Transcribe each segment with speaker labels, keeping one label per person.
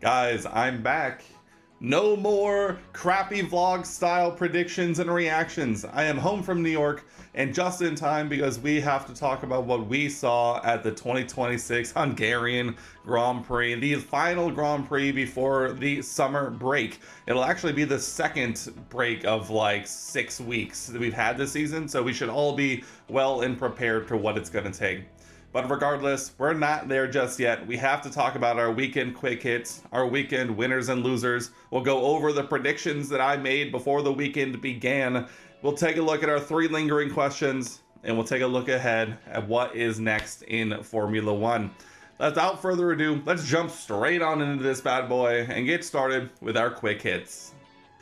Speaker 1: Guys, I'm back. No more crappy vlog style predictions and reactions. I am home from New York and just in time because we have to talk about what we saw at the 2026 Hungarian Grand Prix, the final Grand Prix before the summer break. It'll actually be the second break of like 6 weeks that we've had this season, so we should all be well and prepared for what it's going to take. But regardless, we're not there just yet. We have to talk about our weekend quick hits, our weekend winners and losers. We'll go over the predictions that I made before the weekend began. We'll take a look at our 3 lingering questions, and we'll take a look ahead at what is next in Formula One. Without further ado, let's jump straight on into this bad boy and get started with our quick hits.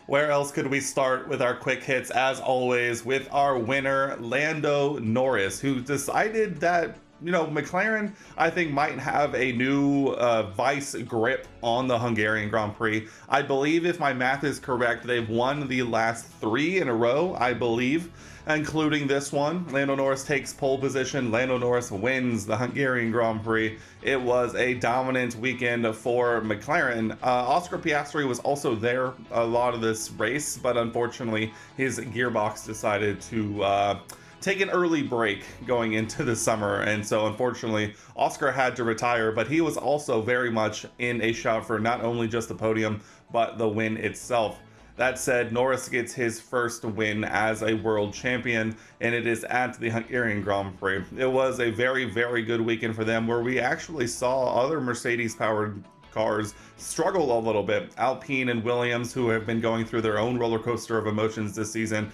Speaker 1: Where else could we start with our quick hits, as always, with our winner, Lando Norris, who decided that McLaren, I think, might have a new vice grip on the Hungarian Grand Prix. I believe, if my math is correct, they've won the last 3 in a row, I believe, including this one. Lando Norris takes pole position. Lando Norris wins the Hungarian Grand Prix. It was a dominant weekend for McLaren. Oscar Piastri was also there a lot of this race, but unfortunately, his gearbox decided to take an early break going into the summer, and so unfortunately Oscar had to retire, but he was also very much in a shout for not only just the podium but the win itself. That said, Norris gets his first win as a world champion, and it is at the Hungarian Grand Prix. It was a very, very good weekend for them, where we actually saw other Mercedes powered cars struggle a little bit. Alpine and Williams, who have been going through their own roller coaster of emotions this season,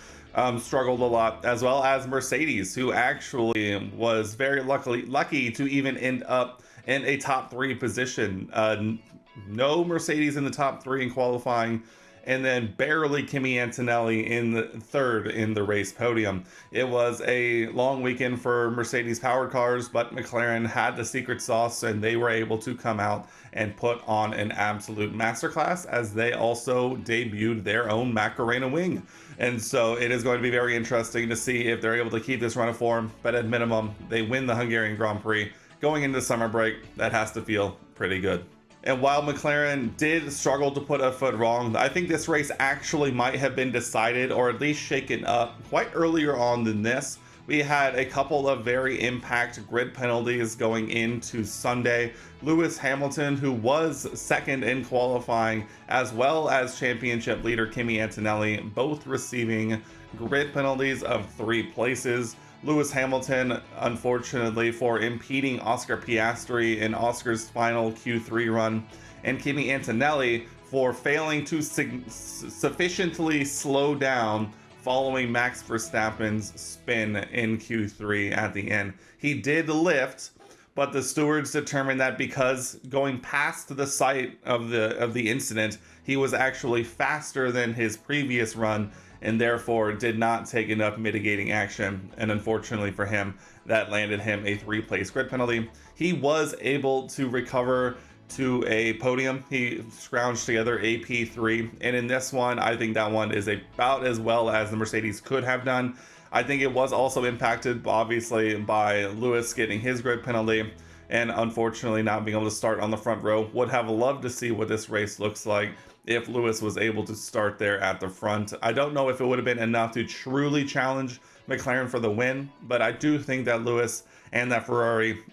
Speaker 1: struggled a lot, as well as Mercedes, who actually was very lucky to even end up in a top 3 position. No Mercedes in the top 3 in qualifying, and then barely Kimi Antonelli in the 3rd in the race podium. It was a long weekend for Mercedes powered cars, but McLaren had the secret sauce, and they were able to come out and put on an absolute masterclass, as they also debuted their own Macarena wing. And so it is going to be very interesting to see if they're able to keep this run of form, but at minimum, they win the Hungarian Grand Prix. Going into summer break, that has to feel pretty good. And while McLaren did struggle to put a foot wrong, I think this race actually might have been decided, or at least shaken up, quite earlier on than this. We had a couple of very impact grid penalties going into Sunday. Lewis Hamilton, who was 2nd in qualifying, as well as championship leader Kimi Antonelli, both receiving grid penalties of 3 places. Lewis Hamilton, unfortunately, for impeding Oscar Piastri in Oscar's final Q3 run, and Kimi Antonelli for failing to sufficiently slow down following Max Verstappen's spin in Q3 at the end. He did lift, but the stewards determined that because going past the site of the incident, he was actually faster than his previous run, and therefore did not take enough mitigating action. And unfortunately for him, that landed him a 3-place grid penalty. He was able to recover to a podium. He scrounged together a P3, and in this one, I think that one is about as well as the Mercedes could have done. I think it was also impacted, obviously, by Lewis getting his grid penalty, and unfortunately not being able to start on the front row. Would have loved to see what this race looks like if Lewis was able to start there at the front. I don't know if it would have been enough to truly challenge McLaren for the win, but I do think that Lewis and that Ferrari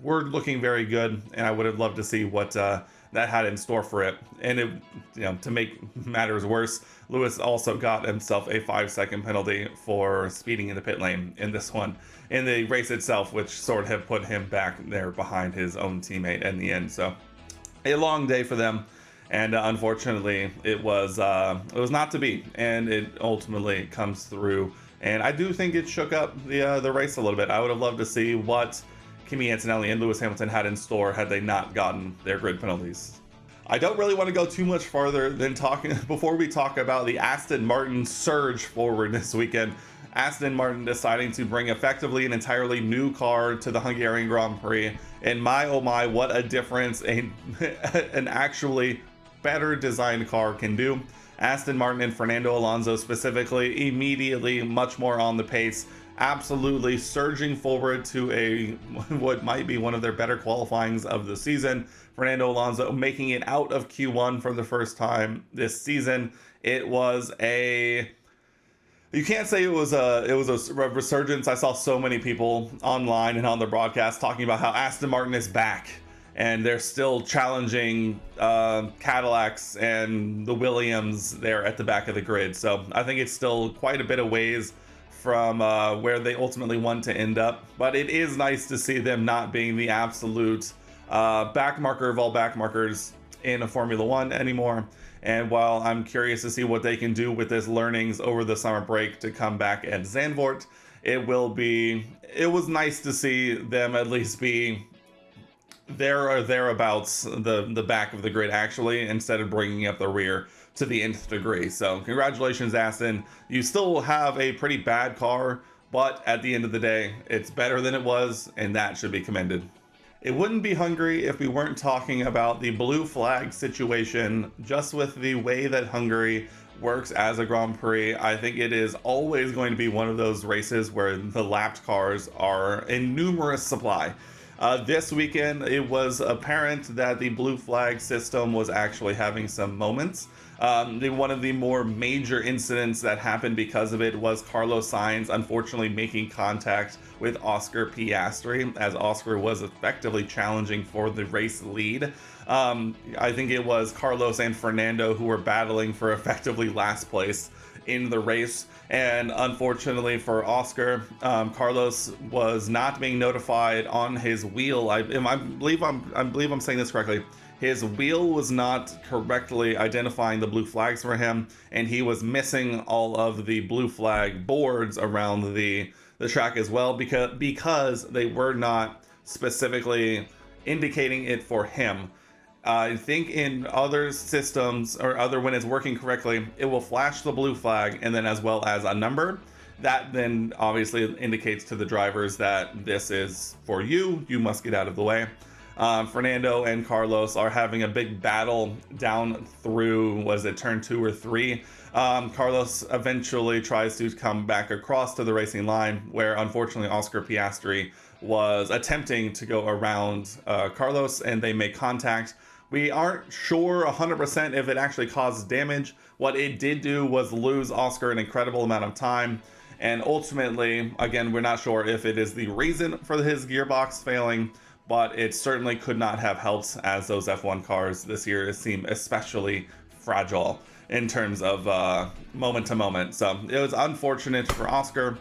Speaker 1: were looking very good, and I would have loved to see what that had in store for it. And it, to make matters worse, Lewis also got himself a 5-second penalty for speeding in the pit lane in this one, in the race itself, which sort of put him back there behind his own teammate in the end. So a long day for them, and unfortunately it was not to be, and it ultimately comes through. And I do think it shook up the race a little bit. I would have loved to see what Kimi Antonelli and Lewis Hamilton had in store had they not gotten their grid penalties. I don't really want to go too much farther than talking before we talk about the Aston Martin surge forward this weekend. Aston Martin deciding to bring effectively an entirely new car to the Hungarian Grand Prix, and my oh my, what a difference an actually better designed car can do. Aston Martin and Fernando Alonso specifically immediately much more on the pace absolutely surging forward to a what might be one of their better qualifyings of the season. Fernando Alonso making it out of Q1 for the first time this season. It was a you can't say it was a resurgence. I saw so many people online and on the broadcast talking about how Aston Martin is back and they're still challenging Cadillacs and the Williams there at the back of the grid. So I think it's still quite a bit of ways from where they ultimately want to end up. But it is nice to see them not being the absolute backmarker of all backmarkers in a Formula One anymore. And while I'm curious to see what they can do with this learnings over the summer break to come back at Zandvoort, it was nice to see them at least be there or thereabouts the back of the grid actually, instead of bringing up the rear to the nth degree. So congratulations, Aston. You still have a pretty bad car, but at the end of the day, it's better than it was, and that should be commended. It wouldn't be Hungary if we weren't talking about the blue flag situation. Just with the way that Hungary works as a Grand Prix, I think it is always going to be one of those races where the lapped cars are in numerous supply. This weekend, it was apparent that the blue flag system was actually having some moments. One of the more major incidents that happened because of it was Carlos Sainz unfortunately making contact with Oscar Piastri, as Oscar was effectively challenging for the race lead. I think it was Carlos and Fernando who were battling for effectively last place in the race, and unfortunately for Oscar, Carlos was not being notified on his wheel. I believe I'm saying this correctly. His wheel was not correctly identifying the blue flags for him, and he was missing all of the blue flag boards around the track as well, because they were not specifically indicating it for him. I think in other systems or when it's working correctly, it will flash the blue flag and then as well as a number. That then obviously indicates to the drivers that this is for you. You must get out of the way. Fernando and Carlos are having a big battle down through, was it turn 2 or 3? Carlos eventually tries to come back across to the racing line, where unfortunately Oscar Piastri was attempting to go around Carlos, and they make contact. We aren't sure 100% if it actually caused damage. What it did do was lose Oscar an incredible amount of time. And ultimately, again, we're not sure if it is the reason for his gearbox failing, but it certainly could not have helped, as those F1 cars this year seem especially fragile in terms of moment to moment. So it was unfortunate for Oscar.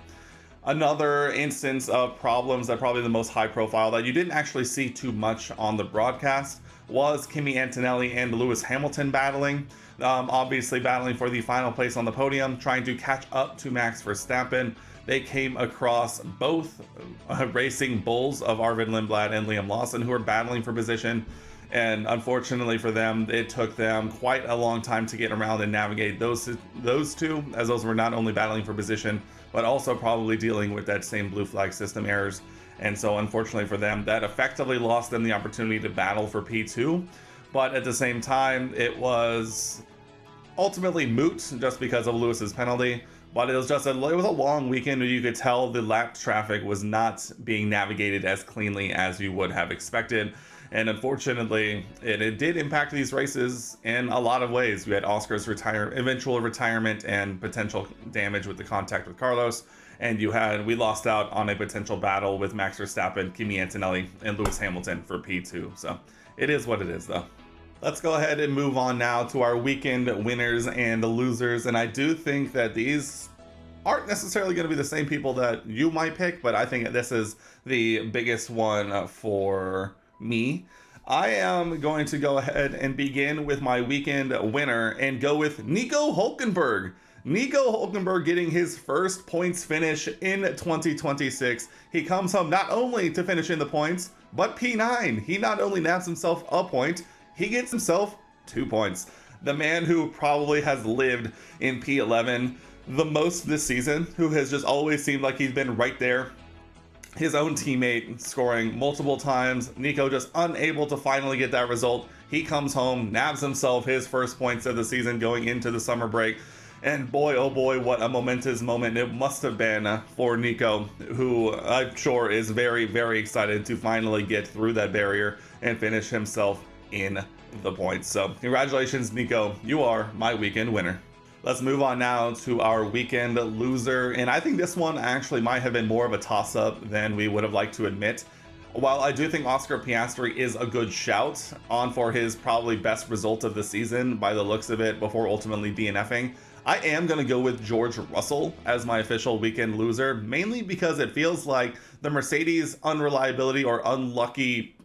Speaker 1: Another instance of problems that probably the most high profile that you didn't actually see too much on the broadcast was Kimi Antonelli and Lewis Hamilton battling. Obviously battling for the final place on the podium, trying to catch up to Max Verstappen. They came across both racing bulls of Arvid Lindblad and Liam Lawson, who were battling for position. And unfortunately for them, it took them quite a long time to get around and navigate those two, as those were not only battling for position, but also probably dealing with that same blue flag system errors. And so unfortunately for them, that effectively lost them the opportunity to battle for P2. But at the same time, it was ultimately moot just because of Lewis's penalty. But it was a long weekend where you could tell the lap traffic was not being navigated as cleanly as you would have expected. And unfortunately, it did impact these races in a lot of ways. We had Oscar's eventual retirement and potential damage with the contact with Carlos. And we lost out on a potential battle with Max Verstappen, Kimi Antonelli, and Lewis Hamilton for P2. So it is what it is, though. Let's go ahead and move on now to our weekend winners and losers. And I do think that these aren't necessarily going to be the same people that you might pick, but I think this is the biggest one for me. I am going to go ahead and begin with my weekend winner and go with Nico Hülkenberg. Nico Hülkenberg getting his first points finish in 2026. He comes home not only to finish in the points, but P9. He not only nabs himself a point, he gets himself 2 points. The man who probably has lived in P11 the most this season, who has just always seemed like he's been right there. His own teammate scoring multiple times. Nico just unable to finally get that result. He comes home, nabs himself his first points of the season going into the summer break. And boy, oh boy, what a momentous moment it must have been for Nico, who I'm sure is very, very excited to finally get through that barrier and finish himself in the points. So congratulations, Nico. You are my weekend winner. Let's move on now to our weekend loser. And I think this one actually might have been more of a toss-up than we would have liked to admit. While I do think Oscar Piastri is a good shout on for his probably best result of the season by the looks of it before ultimately DNFing, I am going to go with George Russell as my official weekend loser, mainly because it feels like the Mercedes unreliability or unlucky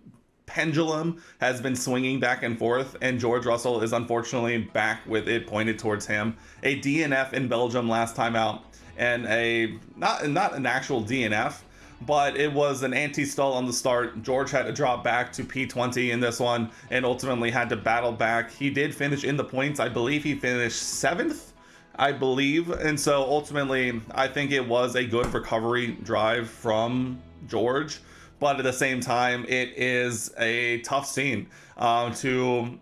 Speaker 1: pendulum has been swinging back and forth, and George Russell is unfortunately back with it pointed towards him. A DNF in Belgium last time out, and a not an actual DNF, but it was an anti-stall on the start. George had to drop back to P20 in this one and ultimately had to battle back. He did finish in the points. I believe he finished 7th, and so ultimately I think it was a good recovery drive from George, but at the same time it is a tough scene to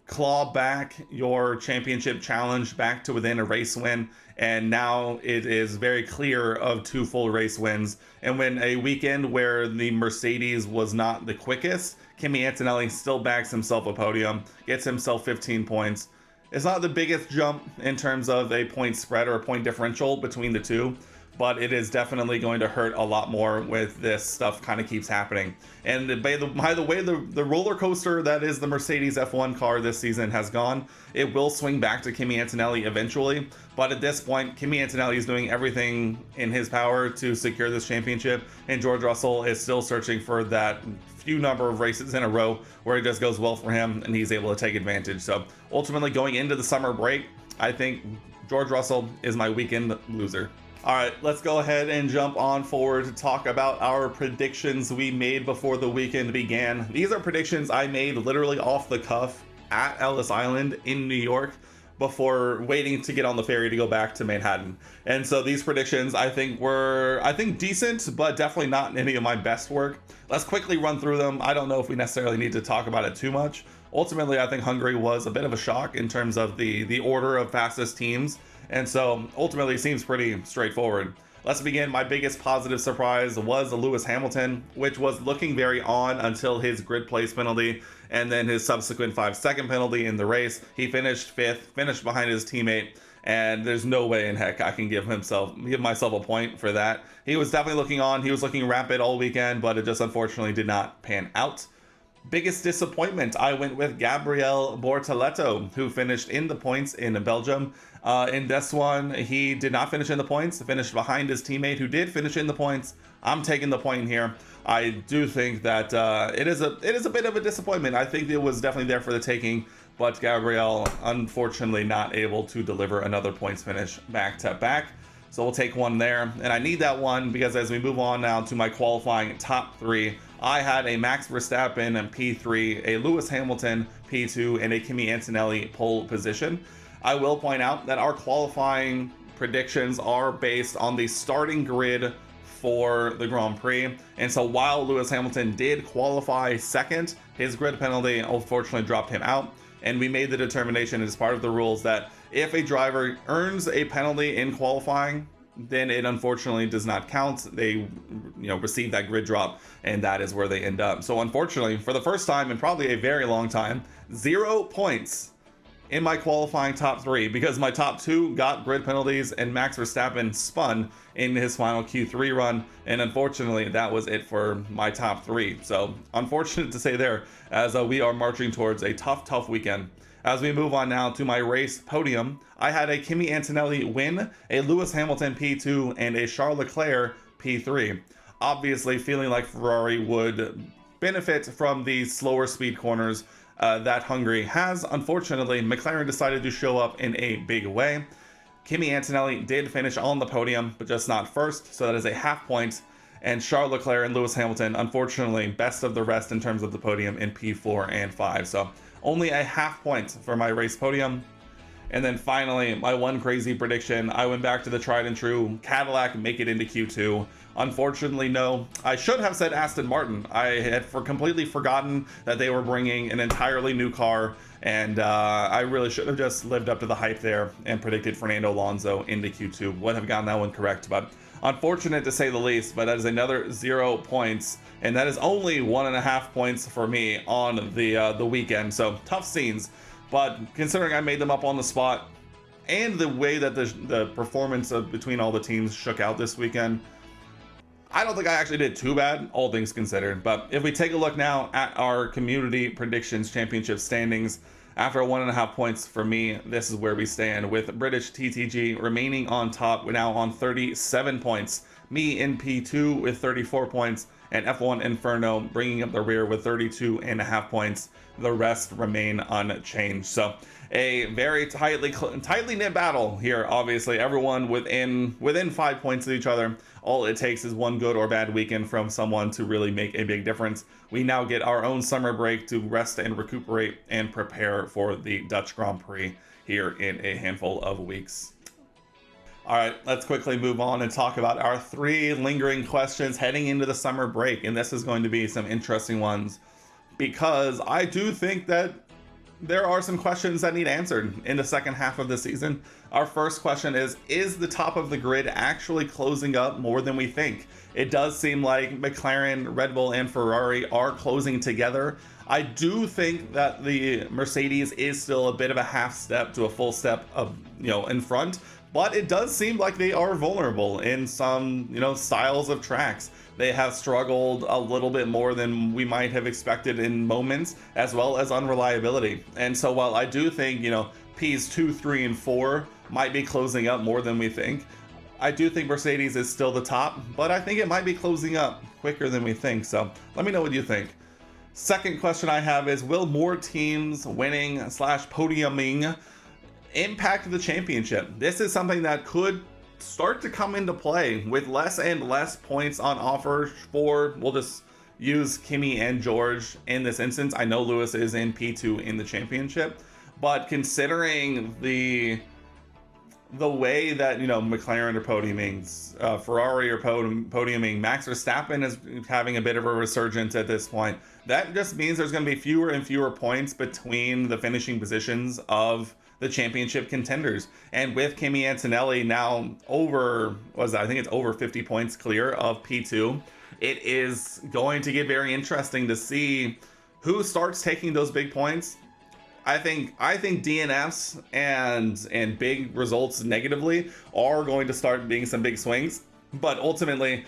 Speaker 1: claw back your championship challenge back to within a race win, and now it is very clear of 2 full race wins. And when a weekend where the Mercedes was not the quickest, Kimi Antonelli still bags himself a podium, gets himself 15 points. It's not the biggest jump in terms of a point spread or a point differential between the two, but it is definitely going to hurt a lot more with this stuff kind of keeps happening. And by the way, the roller coaster that is the Mercedes F1 car this season has gone, it will swing back to Kimi Antonelli eventually. But at this point, Kimi Antonelli is doing everything in his power to secure this championship, and George Russell is still searching for that few number of races in a row where it just goes well for him and he's able to take advantage. So ultimately, going into the summer break, I think George Russell is my weekend loser. All right, let's go ahead and jump on forward to talk about our predictions we made before the weekend began. These are predictions I made literally off the cuff at Ellis Island in New York before waiting to get on the ferry to go back to Manhattan. And so these predictions I think were decent, but definitely not any of my best work. Let's quickly run through them. I don't know if we necessarily need to talk about it too much. Ultimately, I think Hungary was a bit of a shock in terms of the order of fastest teams. And so ultimately it seems pretty straightforward. Let's begin. My biggest positive surprise was Lewis Hamilton, which was looking very on until his grid place penalty and then his subsequent 5-second penalty in the race. He finished 5th, finished behind his teammate, and there's no way in heck I can give myself a point for that. He was definitely looking on. He was looking rapid all weekend, but it just unfortunately did not pan out. Biggest disappointment, I went with Gabriel Bortoleto, who finished in the points in Belgium. In this one, he did not finish in the points, finished behind his teammate who did finish in the points. I'm taking the point here. I do think that it is a bit of a disappointment. I think it was definitely there for the taking, but Gabriel unfortunately not able to deliver another points finish back to back. So we'll take one there, and I need that one because as we move on now to my qualifying top 3, I had a Max Verstappen and P3, a Lewis Hamilton P2, and a Kimi Antonelli pole position. I will point out that our qualifying predictions are based on the starting grid for the Grand Prix, and so while Lewis Hamilton did qualify second, his grid penalty unfortunately dropped him out, and we made the determination as part of the rules that if a driver earns a penalty in qualifying, then it unfortunately does not count. They receive that grid drop, and that is where they end up. So unfortunately, for the first time in probably a very long time, 0 points in my qualifying top 3 because my top 2 got grid penalties and Max Verstappen spun in his final Q3 run, and unfortunately that was it for my top 3. So unfortunate to say there, as we are marching towards a tough weekend. As we move on now to my race podium, I had a Kimi Antonelli win, a Lewis Hamilton P2, and a Charles Leclerc P3. Obviously feeling like Ferrari would benefit from the slower speed corners that Hungary has. Unfortunately, McLaren decided to show up in a big way. Kimi Antonelli did finish on the podium, but just not first, so that is a half point. And Charles Leclerc and Lewis Hamilton, unfortunately, best of the rest in terms of the podium in P4 and 5. So only a half point for my race podium. And then finally, my one crazy prediction, I went back to the tried and true Cadillac make it into Q2. Unfortunately, no. I should have said Aston Martin. I had completely forgotten that they were bringing an entirely new car, and I really should have just lived up to the hype there and predicted Fernando Alonso into Q2. Would have gotten that one correct, but unfortunate to say the least. But that is another 0 points, and that is only 1.5 points for me on the weekend. So tough scenes, but considering I made them up on the spot, and the way that the performance between all the teams shook out this weekend, I don't think I actually did too bad, all things considered. But if we take a look now at our community predictions championship standings, after 1.5 points for me, this is where we stand, with British TTG remaining on top. We're now on 37 points. Me in P2 with 34 points, and F1 Inferno bringing up the rear with 32.5 points. The rest remain unchanged. So a very tightly knit battle here. Obviously, everyone within 5 points of each other. All it takes is one good or bad weekend from someone to really make a big difference. We now get our own summer break to rest and recuperate and prepare for the Dutch Grand Prix here in a handful of weeks. All right, let's quickly move on and talk about our 3 lingering questions heading into the summer break. And this is going to be some interesting ones, because I do think that there are some questions that need answered in the second half of the season. Our first question is the top of the grid actually closing up more than we think? It does seem like McLaren, Red Bull, and Ferrari are closing together. I do think that the Mercedes is still a bit of a half step to a full step of, in front, but it does seem like they are vulnerable in some, styles of tracks. They have struggled a little bit more than we might have expected in moments, as well as unreliability. And so while I do think, Ps 2, 3, and 4 might be closing up more than we think, I do think Mercedes is still the top, but I think it might be closing up quicker than we think. So let me know what you think. Second question I have is, will more teams winning / podiuming impact the championship? This is something that could start to come into play with less and less points on offer for, we'll just use Kimi and George in this instance. I know Lewis is in P2 in the championship, but considering the way that, McLaren are podiuming, Ferrari are podiuming, Max Verstappen is having a bit of a resurgence at this point, that just means there's going to be fewer and fewer points between the finishing positions of the championship contenders. And with Kimi Antonelli now over 50 points clear of P2, it is going to get very interesting to see who starts taking those big points. I think DNFs and big results negatively are going to start being some big swings. But ultimately,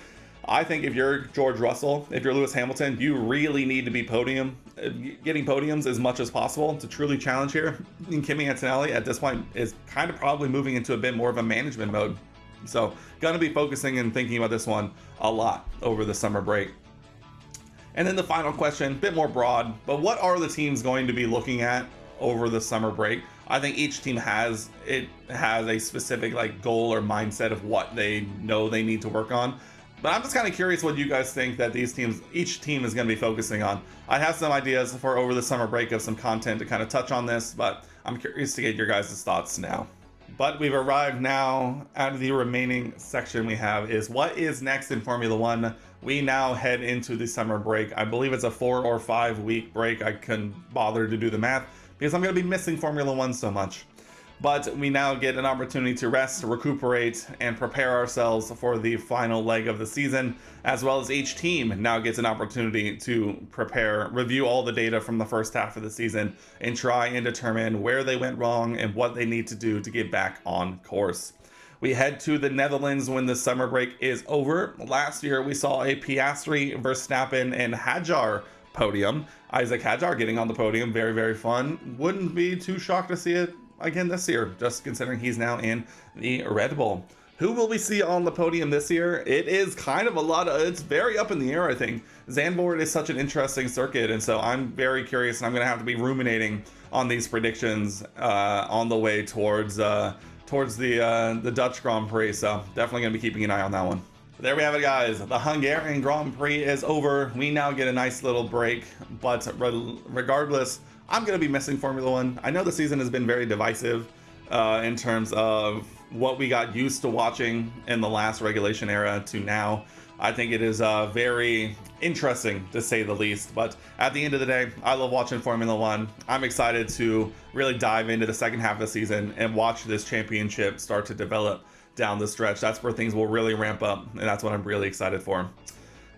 Speaker 1: I think if you're George Russell, if you're Lewis Hamilton, you really need to be getting podiums as much as possible to truly challenge here. And Kimi Antonelli at this point is kind of probably moving into a bit more of a management mode. So gonna be focusing and thinking about this one a lot over the summer break. And then the final question, a bit more broad, but what are the teams going to be looking at over the summer break? I think each team has a specific goal or mindset of what they know they need to work on. But I'm just kind of curious what you guys think that each team is going to be focusing on. I have some ideas for over the summer break of some content to kind of touch on this, but I'm curious to get your guys' thoughts now. But we've arrived now at the remaining section we have is what is next in Formula One. We now head into the summer break. I believe it's a 4 or 5 week break. I couldn't bother to do the math because I'm going to be missing Formula One so much. But we now get an opportunity to rest, recuperate, and prepare ourselves for the final leg of the season, as well as each team now gets an opportunity to prepare, review all the data from the first half of the season, and try and determine where they went wrong and what they need to do to get back on course. We head to the Netherlands when the summer break is over. Last year, we saw a Piastri, Verstappen, and Hadjar podium. Isaac Hadjar getting on the podium, very, very fun. Wouldn't be too shocked to see it again this year, just considering he's now in the Red Bull. Who will we see on the podium this year? It is kind of it's very up in the air, I think. Zandvoort is such an interesting circuit, and so I'm very curious, and I'm going to have to be ruminating on these predictions on the way towards the Dutch Grand Prix, so definitely going to be keeping an eye on that one. There we have it, guys. The Hungarian Grand Prix is over. We now get a nice little break, but regardless, I'm going to be missing Formula One. I know the season has been very divisive in terms of what we got used to watching in the last regulation era to now. I think it is very interesting to say the least. But at the end of the day, I love watching Formula One. I'm excited to really dive into the second half of the season and watch this championship start to develop down the stretch. That's where things will really ramp up, and that's what I'm really excited for.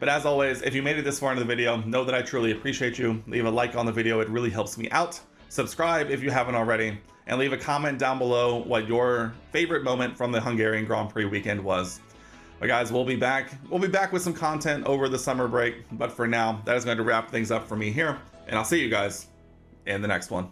Speaker 1: But as always, if you made it this far into the video, know that I truly appreciate you. Leave a like on the video, it really helps me out. Subscribe if you haven't already, and leave a comment down below what your favorite moment from the Hungarian Grand Prix weekend was. But guys, we'll be back with some content over the summer break. But for now, that is going to wrap things up for me here, and I'll see you guys in the next one.